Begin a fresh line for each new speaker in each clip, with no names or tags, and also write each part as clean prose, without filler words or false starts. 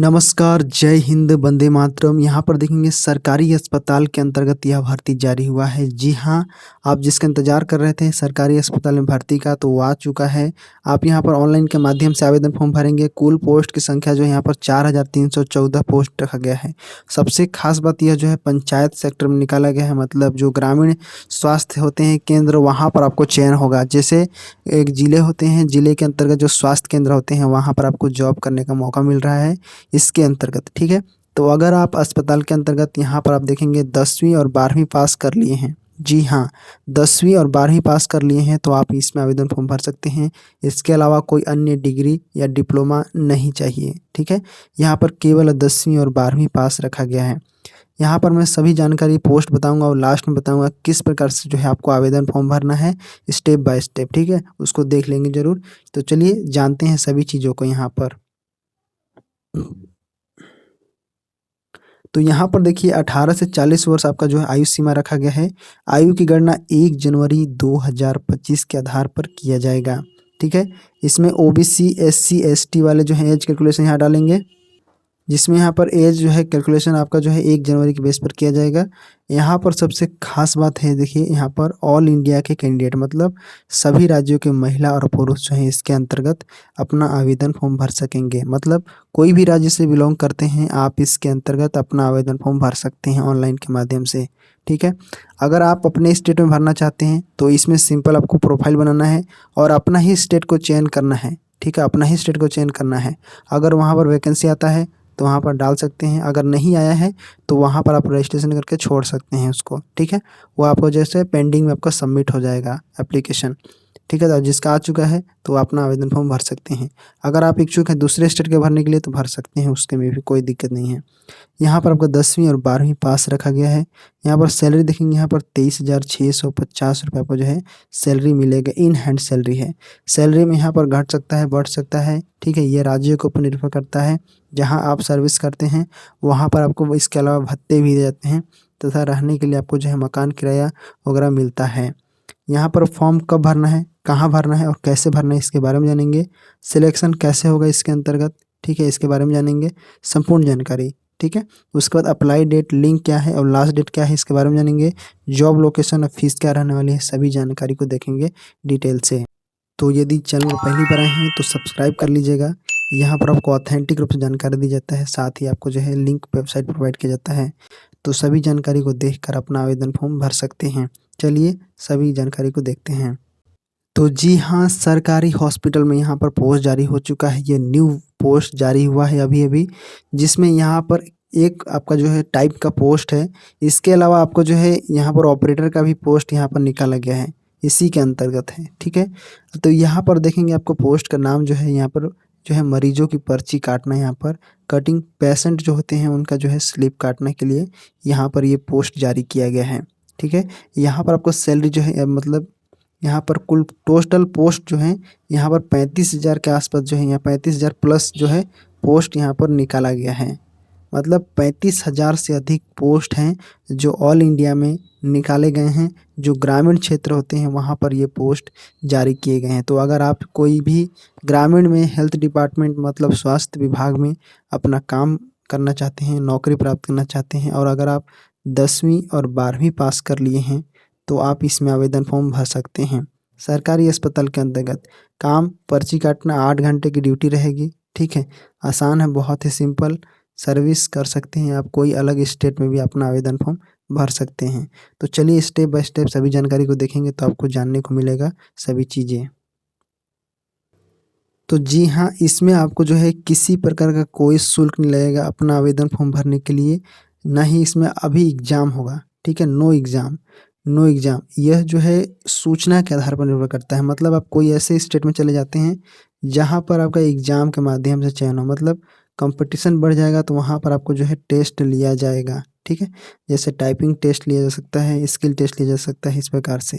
नमस्कार, जय हिंद, वंदे मातरम। यहाँ पर देखेंगे सरकारी अस्पताल के अंतर्गत यह भर्ती जारी हुआ है। जी हाँ, आप जिसका इंतज़ार कर रहे थे सरकारी अस्पताल में भर्ती का, तो वो आ चुका है। आप यहाँ पर ऑनलाइन के माध्यम से आवेदन फॉर्म भरेंगे। कुल पोस्ट की संख्या जो है यहाँ पर 4314 पोस्ट रखा गया है। सबसे खास बात यह जो है पंचायत सेक्टर में निकाला गया है, मतलब जो ग्रामीण स्वास्थ्य होते हैं केंद्र, वहाँ पर आपको चयन होगा। जैसे एक ज़िले होते हैं, ज़िले के अंतर्गत जो स्वास्थ्य केंद्र होते हैं वहाँ पर आपको जॉब करने का मौका मिल रहा है इसके अंतर्गत, ठीक है। तो अगर आप अस्पताल के अंतर्गत यहाँ पर आप देखेंगे 10वीं और 12वीं पास कर लिए हैं, जी हाँ, 10वीं और 12वीं पास कर लिए हैं तो आप इसमें आवेदन फॉर्म भर सकते हैं। इसके अलावा कोई अन्य डिग्री या डिप्लोमा नहीं चाहिए, ठीक है। यहाँ पर केवल 10वीं और 12वीं पास रखा गया है। यहाँ पर मैं सभी जानकारी पोस्ट बताऊंगा और लास्ट में बताऊंगा किस प्रकार से जो है आपको आवेदन फॉर्म भरना है, स्टेप बाय स्टेप, ठीक है। उसको देख लेंगे ज़रूर। तो चलिए जानते हैं सभी चीज़ों को यहाँ पर। तो यहाँ पर देखिए 18 से 40 वर्ष आपका जो है आयु सीमा रखा गया है। आयु की गणना 1 जनवरी 2025 के आधार पर किया जाएगा, ठीक है। इसमें ओबीसी, एससी, एसटी वाले जो हैं एज कैलकुलेशन यहाँ डालेंगे, जिसमें यहाँ पर एज जो है कैलकुलेशन आपका जो है 1 जनवरी के बेस पर किया जाएगा। यहाँ पर सबसे खास बात है, देखिए यहाँ पर ऑल इंडिया के कैंडिडेट, मतलब सभी राज्यों के महिला और पुरुष जो हैं इसके अंतर्गत अपना आवेदन फॉर्म भर सकेंगे। मतलब कोई भी राज्य से बिलोंग करते हैं आप इसके अंतर्गत अपना आवेदन फॉर्म भर सकते हैं ऑनलाइन के माध्यम से, ठीक है। अगर आप अपने स्टेट में भरना चाहते हैं तो इसमें सिंपल आपको प्रोफाइल बनाना है और अपना ही स्टेट को चयन करना है, ठीक है। अपना ही स्टेट को चयन करना है। अगर वहाँ पर वैकेंसी आता है तो वहाँ पर डाल सकते हैं, अगर नहीं आया है तो वहाँ पर आप रजिस्ट्रेशन करके छोड़ सकते हैं उसको, ठीक है। वो आपको जैसे पेंडिंग में आपका सबमिट हो जाएगा एप्लीकेशन, ठीक है। तो जिसका आ चुका है तो अपना आवेदन फॉर्म भर सकते हैं। अगर आप इच्छुक हैं दूसरे स्टेट के भरने के लिए तो भर सकते हैं, उसके में भी कोई दिक्कत नहीं है। यहाँ पर आपका 10वीं और 12वीं पास रखा गया है। यहाँ पर सैलरी देखेंगे, यहाँ पर 23,650 रुपये आपको जो है सैलरी मिलेगा। इन हैंड सैलरी है। सैलरी में यहाँ पर घट सकता है, बढ़ सकता है, ठीक है। ये राज्य के ऊपर निर्भर करता है। जहाँ आप सर्विस करते हैं वहाँ पर आपको इसके अलावा भत्ते भी दिए जाते हैं तथा रहने के लिए आपको जो है मकान किराया वगैरह मिलता है। यहाँ पर फॉर्म कब भरना है, कहाँ भरना है और कैसे भरना है इसके बारे में जानेंगे। सिलेक्शन कैसे होगा इसके अंतर्गत, ठीक है, इसके बारे में जानेंगे संपूर्ण जानकारी, ठीक है। उसके बाद अप्लाई डेट, लिंक क्या है और लास्ट डेट क्या है इसके बारे में जानेंगे। जॉब लोकेशन और फीस क्या रहने वाली है, सभी जानकारी को देखेंगे डिटेल से। तो यदि चैनल पर पहली बार आए हैं तो सब्सक्राइब कर लीजिएगा। यहाँ पर आपको ऑथेंटिक रूप से जानकारी दी जाता है, साथ ही आपको जो है लिंक वेबसाइट प्रोवाइड किया जाता है। तो सभी जानकारी को देखकर अपना आवेदन फॉर्म भर सकते हैं। चलिए सभी जानकारी को देखते हैं। तो जी हाँ, सरकारी हॉस्पिटल में यहाँ पर पोस्ट जारी हो चुका है। ये न्यू पोस्ट जारी हुआ है अभी-अभी, जिसमें यहाँ पर एक आपका जो है टाइप का पोस्ट है। इसके अलावा आपको जो है यहाँ पर ऑपरेटर का भी पोस्ट यहाँ पर निकाला गया है, इसी के अंतर्गत है, ठीक है। तो यहाँ पर देखेंगे आपको पोस्ट का नाम जो है यहाँ पर जो है मरीजों की पर्ची काटना, यहाँ पर कटिंग पेशेंट जो होते हैं उनका जो है स्लिप काटने के लिए यहाँ पर ये पोस्ट जारी किया गया है, ठीक है। यहाँ पर आपको सैलरी जो है मतलब यहाँ पर कुल टोटल पोस्ट जो है यहाँ पर 35,000 के आसपास जो है, यहाँ 35,000 प्लस जो है पोस्ट यहाँ पर निकाला गया है। मतलब 35,000 से अधिक पोस्ट हैं जो ऑल इंडिया में निकाले गए हैं। जो ग्रामीण क्षेत्र होते हैं वहाँ पर ये पोस्ट जारी किए गए हैं। तो अगर आप कोई भी ग्रामीण में हेल्थ डिपार्टमेंट मतलब स्वास्थ्य विभाग में अपना काम करना चाहते हैं, नौकरी प्राप्त करना चाहते हैं और अगर आप 10वीं और 12वीं पास कर लिए हैं तो आप इसमें आवेदन फॉर्म भर सकते हैं। सरकारी अस्पताल के अंतर्गत काम पर्ची काटना, 8 घंटे की ड्यूटी रहेगी, ठीक है। आसान है, बहुत ही सिंपल सर्विस कर सकते हैं आप। कोई अलग स्टेट में भी अपना आवेदन फॉर्म भर सकते हैं। तो चलिए स्टेप बाय स्टेप सभी जानकारी को देखेंगे तो आपको जानने को मिलेगा सभी चीज़ें। तो जी हाँ, इसमें आपको जो है किसी प्रकार का कोई शुल्क नहीं लगेगा अपना आवेदन फॉर्म भरने के लिए। ना ही इसमें अभी एग्ज़ाम होगा, ठीक है। No exam, no exam. यह जो है सूचना के आधार पर निर्भर करता है। मतलब आप कोई ऐसे स्टेट में चले जाते हैं जहाँ पर आपका एग्ज़ाम के माध्यम से चयन हो, मतलब कंपटीशन बढ़ जाएगा तो वहाँ पर आपको जो है टेस्ट लिया जाएगा, ठीक है। जैसे टाइपिंग टेस्ट लिया जा सकता है, स्किल टेस्ट लिया जा सकता है, इस प्रकार से।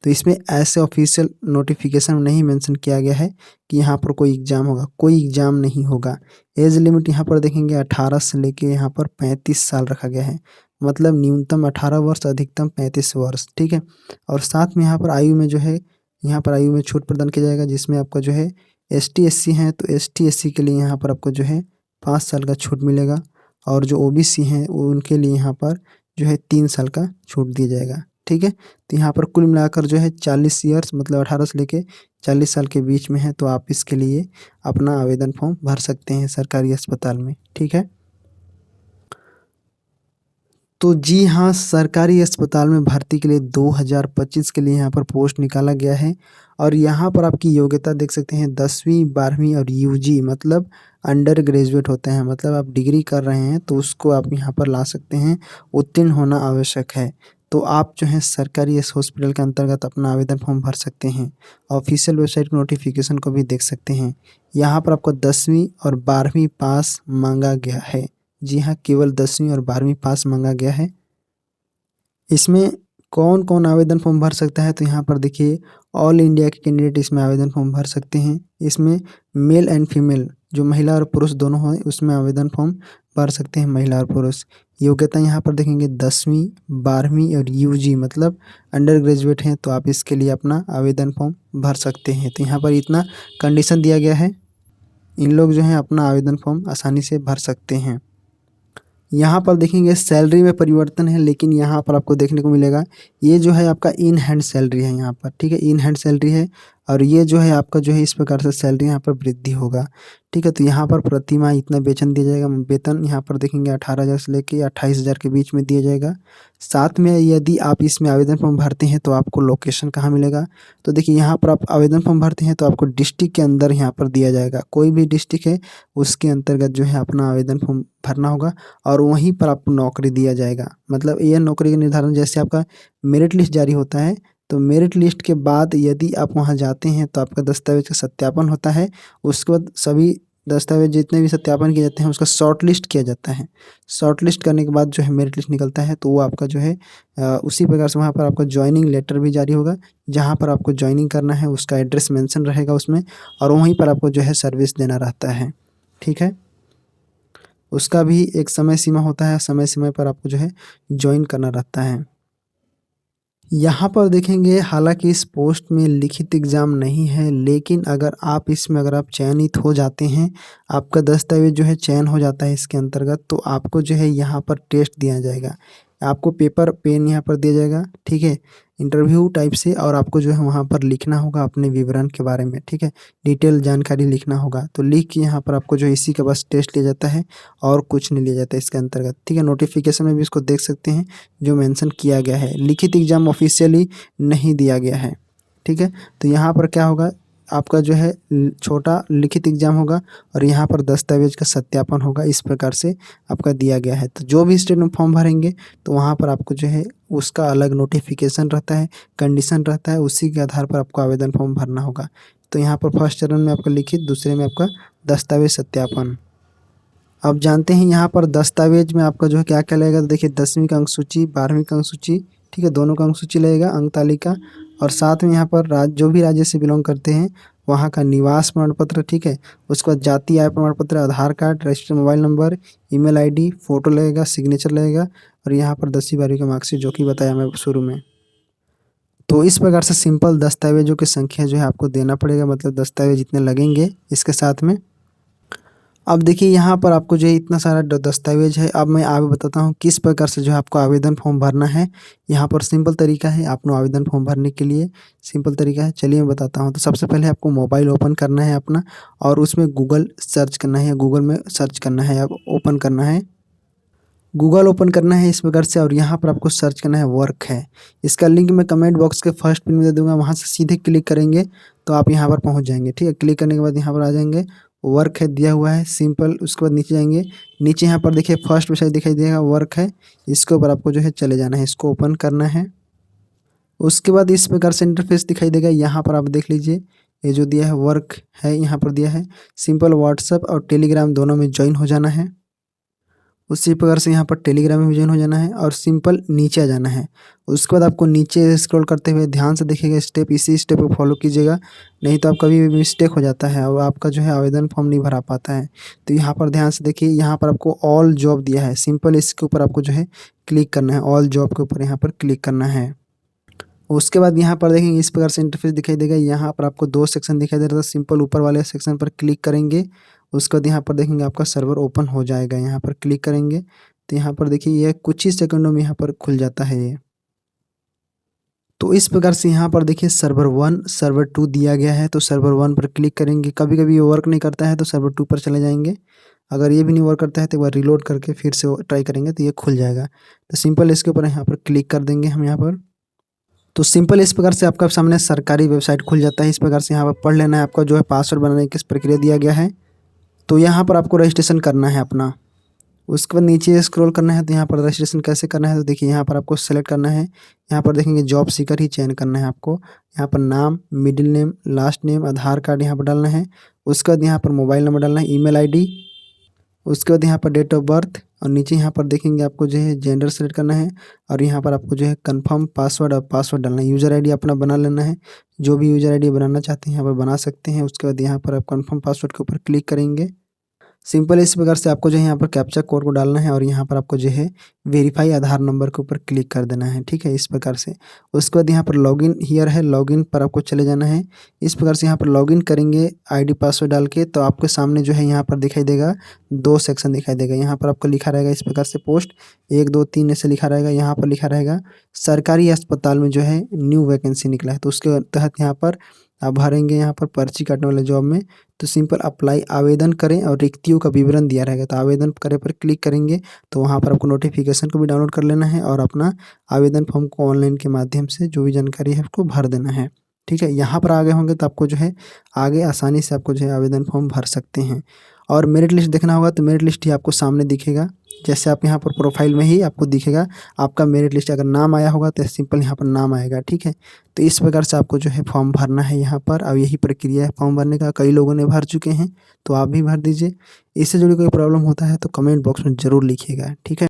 तो इसमें ऐसे ऑफिशियल नोटिफिकेशन में नहीं मेंशन किया गया है कि यहाँ पर कोई एग्ज़ाम होगा, कोई एग्ज़ाम नहीं होगा। एज लिमिट यहाँ पर देखेंगे 18 से लेके यहाँ पर 35 साल रखा गया है। मतलब न्यूनतम 18 वर्ष, अधिकतम 35 वर्ष, ठीक है। और साथ में यहाँ पर आयु में जो है, यहाँ पर आयु में छूट प्रदान किया जाएगा, जिसमें आपका जो है ST SC हैं तो ST SC के लिए यहाँ पर आपको जो है 5 साल का छूट मिलेगा और जो ओबीसी हैं वो उनके लिए यहाँ पर जो है 3 साल का छूट दिया जाएगा। ठीक है, तो यहाँ पर कुल मिलाकर जो है 40 ईयर्स मतलब 18 से लेके 40 साल के बीच में है, तो आप इसके लिए अपना आवेदन फॉर्म भर सकते हैं सरकारी अस्पताल में। ठीक है, तो जी हाँ, सरकारी अस्पताल में भर्ती के लिए 2025 के लिए यहाँ पर पोस्ट निकाला गया है और यहाँ पर आपकी योग्यता देख सकते हैं 10वीं 12वीं और यूजी मतलब अंडर ग्रेजुएट होते हैं, मतलब आप डिग्री कर रहे हैं तो उसको आप यहाँ पर ला सकते हैं, उत्तीर्ण होना आवश्यक है। तो आप जो है सरकारी इस हॉस्पिटल के अंतर्गत अपना आवेदन फॉर्म भर सकते हैं। ऑफिशियल वेबसाइट नोटिफिकेशन को भी देख सकते हैं। यहाँ पर आपको 10वीं और 12वीं पास मांगा गया है। जी हाँ, केवल 10वीं और 12वीं पास मांगा गया है। इसमें कौन कौन आवेदन फॉर्म भर सकता है, तो यहाँ पर देखिए ऑल इंडिया के कैंडिडेट इसमें आवेदन फॉर्म भर सकते हैं। इसमें मेल एंड फीमेल जो महिला और पुरुष दोनों हैं उसमें आवेदन फॉर्म भर सकते हैं, महिला और पुरुष। योग्यता यहाँ पर देखेंगे 10वीं 12वीं और यूजी मतलब अंडर ग्रेजुएट हैं, तो आप इसके लिए अपना आवेदन फॉर्म भर सकते हैं। तो यहाँ पर इतना कंडीशन दिया गया है, इन लोग जो हैं अपना आवेदन फॉर्म आसानी से भर सकते हैं। यहाँ पर देखेंगे सैलरी में परिवर्तन है, लेकिन यहाँ पर आपको देखने को मिलेगा ये जो है आपका इन हैंड सैलरी है यहाँ पर। ठीक है, इन हैंड सैलरी है और ये जो है आपका जो है इस प्रकार से सैलरी यहाँ पर वृद्धि होगा। ठीक है, तो यहाँ पर प्रति माह इतना वेतन दिया जाएगा। वेतन यहाँ पर देखेंगे 18,000 से लेके 28,000 के बीच में दिया जाएगा। साथ में यदि आप इसमें आवेदन फॉर्म भरते हैं तो आपको लोकेशन कहाँ मिलेगा, तो देखिए यहाँ पर आप आवेदन फॉर्म भरते हैं तो आपको डिस्ट्रिक्ट के अंदर यहाँ पर दिया जाएगा। कोई भी डिस्ट्रिक्ट है उसके अंतर्गत जो है अपना आवेदन फॉर्म भरना होगा और वहीं पर आपको नौकरी दिया जाएगा। मतलब यह नौकरी का निर्धारण जैसे आपका मेरिट लिस्ट जारी होता है, तो मेरिट लिस्ट के बाद यदि आप वहां जाते हैं तो आपका दस्तावेज का सत्यापन होता है। उसके बाद सभी दस्तावेज जितने भी सत्यापन किए जाते हैं उसका शॉर्ट लिस्ट किया जाता है। शॉर्ट लिस्ट करने के बाद जो है मेरिट लिस्ट निकलता है, तो वो आपका जो है उसी प्रकार से वहाँ पर आपका ज्वाइनिंग लेटर भी जारी होगा। जहाँ पर आपको ज्वाइनिंग करना है उसका एड्रेस मेंशन रहेगा उसमें और वहीं पर आपको जो है सर्विस देना रहता है। ठीक है, उसका भी एक समय सीमा होता है, समय सीमा पर आपको जो है ज्वाइन करना रहता है। यहाँ पर देखेंगे हालांकि इस पोस्ट में लिखित एग्ज़ाम नहीं है, लेकिन अगर आप चयनित हो जाते हैं, आपका दस्तावेज जो है चयन हो जाता है इसके अंतर्गत, तो आपको जो है यहाँ पर टेस्ट दिया जाएगा। आपको पेपर पेन यहाँ पर दिया जाएगा। ठीक है, इंटरव्यू टाइप से, और आपको जो है वहाँ पर लिखना होगा अपने विवरण के बारे में। ठीक है, डिटेल जानकारी लिखना होगा। तो लिख के यहाँ पर आपको जो इसी का बस टेस्ट लिया जाता है और कुछ नहीं लिया जाता है इसके अंतर्गत। ठीक है, नोटिफिकेशन में भी इसको देख सकते हैं जो मेंशन किया गया है। लिखित एग्जाम ऑफिशियली नहीं दिया गया है। ठीक है, तो यहाँ पर क्या होगा, आपका जो है छोटा लिखित एग्जाम होगा और यहाँ पर दस्तावेज का सत्यापन होगा। इस प्रकार से आपका दिया गया है। तो जो भी स्टेट में फॉर्म भरेंगे तो वहाँ पर आपको जो है उसका अलग नोटिफिकेशन रहता है, कंडीशन रहता है, उसी के आधार पर आपको आवेदन फॉर्म भरना होगा। तो यहाँ पर फर्स्ट चरण में आपका लिखित, दूसरे में आपका दस्तावेज सत्यापन। अब जानते हैं यहाँ पर दस्तावेज में आपका जो है क्या क्या लगेगा। तो देखिए 10वीं का अंक सूची, 12वीं का अंक सूची, ठीक है, दोनों का अंक सूची लगेगा, अंक तालिका, और साथ में यहाँ पर जो भी राज्य से बिलोंग करते हैं वहाँ का निवास प्रमाण पत्र। ठीक है, उसके बाद जाति आय प्रमाण पत्र, Aadhaar card, registered mobile number, email ID, photo लगेगा, सिग्नेचर लगेगा, और यहाँ पर 10वीं 12वीं का मार्कशीट जो कि बताया मैं शुरू में। तो इस प्रकार से सिंपल दस्तावेजों की संख्या जो है आपको देना पड़ेगा, मतलब दस्तावेज जितने लगेंगे इसके साथ में। अब देखिए यहाँ पर आपको जो है इतना सारा दस्तावेज है। अब मैं आगे बताता हूँ किस प्रकार से जो है आपको आवेदन फॉर्म भरना है। यहाँ पर सिंपल तरीका है आपको आवेदन फॉर्म भरने के लिए, सिंपल तरीका है, चलिए मैं बताता हूँ। तो सबसे पहले आपको मोबाइल ओपन करना है अपना और उसमें गूगल सर्च करना है, गूगल में सर्च करना है, आप ओपन करना है, गूगल ओपन करना है इस प्रकार से, और यहाँ पर आपको सर्च करना है वर्क है। इसका लिंक मैं कमेंट बॉक्स के फर्स्ट पिन में दे दूंगा, वहाँ से सीधे क्लिक करेंगे तो आप यहाँ पर पहुँच जाएंगे। ठीक है, क्लिक करने के बाद यहाँ पर आ जाएंगे, वर्क है दिया हुआ है सिंपल। उसके बाद नीचे जाएंगे, नीचे यहाँ पर देखिए फर्स्ट वेबसाइट दिखाई देगा, वर्क है, इसके ऊपर आपको जो है चले जाना है, इसको ओपन करना है। उसके बाद इस प्रकार से इंटरफेस दिखाई देगा। यहाँ पर आप देख लीजिए ये जो दिया है वर्क है, यहाँ पर दिया है सिंपल व्हाट्सएप और टेलीग्राम दोनों में ज्वाइन हो जाना है। उसी प्रकार से यहाँ पर टेलीग्राम में भी ज्वाइन हो जाना है और सिंपल नीचे आ जाना है। उसके बाद आपको नीचे स्क्रॉल करते हुए ध्यान से देखिएगा स्टेप, इसी स्टेप को फॉलो कीजिएगा, नहीं तो आप कभी भी मिस्टेक हो जाता है और आपका जो है आवेदन फॉर्म नहीं भरा पाता है। तो यहाँ पर ध्यान से देखिए, यहाँ पर आपको ऑल जॉब दिया है, सिंपल इसके ऊपर आपको जो है क्लिक करना है, ऑल जॉब के ऊपर यहाँ पर क्लिक करना है। उसके बाद यहाँ पर देखेंगे इस प्रकार से इंटरफेस दिखाई देगा। यहाँ पर आपको दो सेक्शन दिखाई दे रहा था, सिंपल ऊपर वाले सेक्शन पर क्लिक करेंगे, उसके बाद यहाँ पर देखेंगे आपका सर्वर ओपन हो जाएगा। यहाँ पर क्लिक करेंगे तो यहाँ पर देखिए ये कुछ ही सेकंडों में यहाँ पर खुल जाता है ये। तो इस प्रकार से यहाँ पर देखिए सर्वर 1 सर्वर 2 दिया गया है, तो सर्वर 1 पर क्लिक करेंगे। कभी-कभी ये वर्क नहीं करता है तो सर्वर 2 पर चले जाएँगे। अगर ये भी नहीं वर्क करता है तो एक बार रीलोड करके फिर से ट्राई करेंगे तो ये खुल जाएगा। तो सिंपल इसके ऊपर यहाँ पर क्लिक कर देंगे हम यहाँ पर। तो सिंपल इस प्रकार से आपका सामने सरकारी वेबसाइट खुल जाता है। इस प्रकार से यहाँ पर पढ़ लेना है आपका जो है पासवर्ड बनाने की किस प्रक्रिया दिया गया है। तो यहाँ पर आपको रजिस्ट्रेशन करना है अपना। उसके बाद नीचे स्क्रॉल करना है तो यहाँ पर रजिस्ट्रेशन कैसे करना है तो देखिए यहाँ पर आपको सेलेक्ट करना है। यहाँ पर देखेंगे जॉब सीकर ही चयन करना है आपको। यहाँ पर नाम, मिडिल नेम, लास्ट नेम, आधार कार्ड यहाँ पर डालना है। उसके बाद यहाँ पर मोबाइल नंबर डालना है, ईमेल आईडी। उसके बाद यहाँ पर डेट ऑफ बर्थ और नीचे यहाँ पर देखेंगे आपको जो है जेंडर सेलेक्ट करना है और यहाँ पर आपको जो है कंफर्म पासवर्ड और पासवर्ड डालना है। यूज़र आईडी अपना बना लेना है। जो भी यूज़र आईडी बनाना चाहते हैं यहाँ पर बना सकते हैं। उसके बाद यहाँ पर आप कंफर्म पासवर्ड के ऊपर क्लिक करेंगे। सिंपल इस प्रकार से आपको जो है यहाँ पर कैप्चा कोड को डालना है और यहाँ पर आपको जो है वेरीफाई आधार नंबर के ऊपर क्लिक कर देना है। ठीक है, इस प्रकार से। उसके बाद यहाँ पर लॉगिन हियर है, लॉगिन पर आपको चले जाना है। इस प्रकार से यहाँ पर लॉगिन करेंगे आईडी पासवर्ड डाल के तो आपके सामने जो है यहाँ पर दिखाई देगा 2 सेक्शन दिखाई देगा। यहाँ पर आपको लिखा रहेगा इस प्रकार से पोस्ट 1 2 3 ऐसे लिखा रहेगा। यहाँ पर लिखा रहेगा सरकारी अस्पताल में जो है न्यू वैकेंसी निकला है, तो उसके तहत यहाँ पर आप भरेंगे यहाँ पर पर्ची काटने वाले जॉब में। तो सिंपल अप्लाई आवेदन करें और रिक्तियों का विवरण दिया रहेगा, तो आवेदन करें पर क्लिक करेंगे तो वहाँ पर आपको नोटिफिकेशन को भी डाउनलोड कर लेना है और अपना आवेदन फॉर्म को ऑनलाइन के माध्यम से जो भी जानकारी है उसको भर देना है। ठीक है, यहाँ पर आगे होंगे तो आपको जो है आगे आसानी से आपको जो है आवेदन फॉर्म भर सकते हैं। और मेरिट लिस्ट देखना होगा तो मेरिट लिस्ट ही आपको सामने दिखेगा। जैसे आप यहाँ पर प्रोफाइल में ही आपको दिखेगा आपका मेरिट लिस्ट। अगर नाम आया होगा तो सिंपल यहाँ पर नाम आएगा। ठीक है, तो इस प्रकार से आपको जो है फॉर्म भरना है यहाँ पर। अब यही प्रक्रिया है फॉर्म भरने का। कई लोगों ने भर चुके हैं तो आप भी भर दीजिए। इससे जुड़ी कोई प्रॉब्लम होता है तो कमेंट बॉक्स में ज़रूर लिखिएगा। ठीक है।